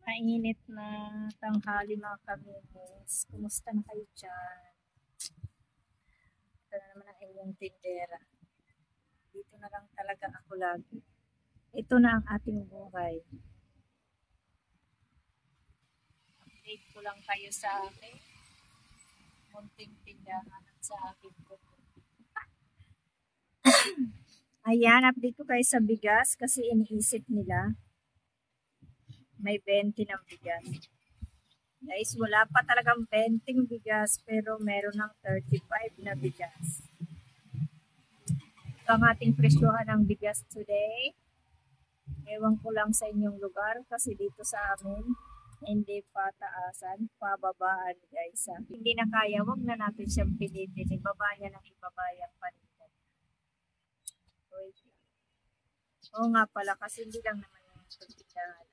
Mainit na tanghali mga kamimis. Kumusta na kayo dyan? Ito na naman ang inyong tindera. Dito na lang talaga ako lagi. Ito na ang ating buhay. Update ko lang kayo sa akin. Munting tindahan at sa akin ko. Ayan, update ko kayo sa bigas kasi iniisip nila may 20 ng bigas. Guys, wala pa talagang 20 bigas pero meron ng 35 na bigas. Ito ang ating presyohan ng bigas today. Ewan ko lang sa inyong lugar kasi dito sa amin hindi pa taasan, pababaan guys. Hindi na kaya, wag na natin siyang pilitin. Ibaba niya ng ibaba yung panindan. Oo nga pala kasi hindi lang naman yung pagkitaan.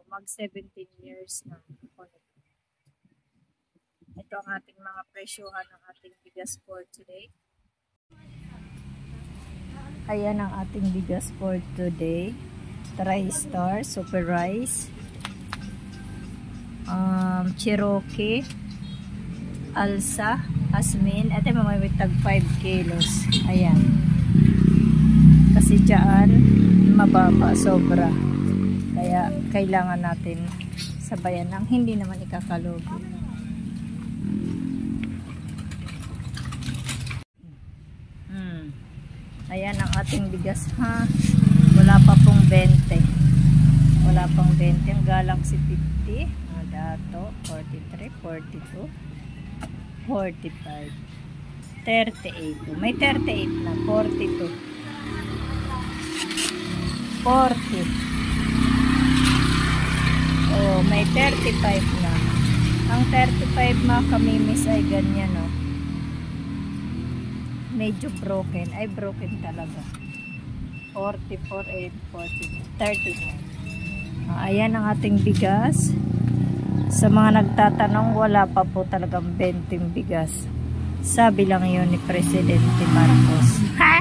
Mag 17 years na ako. Ito ang ating mga presyohan ng ating bigas for today. Ayan ang ating bigas for today. TriStar, Super Rice, Cherokee, Alsa, Asmin. Ito yung mga tag 5 kilos. Ayan. Kasi dyan, mababa, sobra. Kaya kailangan natin sabayan ng hindi naman ikakalugi. Ayan ang ating bigas ha. Wala pa pong 20. Wala pang 20. Ang Galaxy 50. Dato 43, 42, 45, 38. May 38 na. 42. 40. Oh, may 35 na. Ang 35 mga kamimis ay ganyan, no? Medyo broken. Ay, broken talaga. 44, 40, 39. Ayan ang ating bigas. Sa mga nagtatanong, wala pa po talagang 20 bigas. Sabi lang yun ni Presidente Marcos. Ha?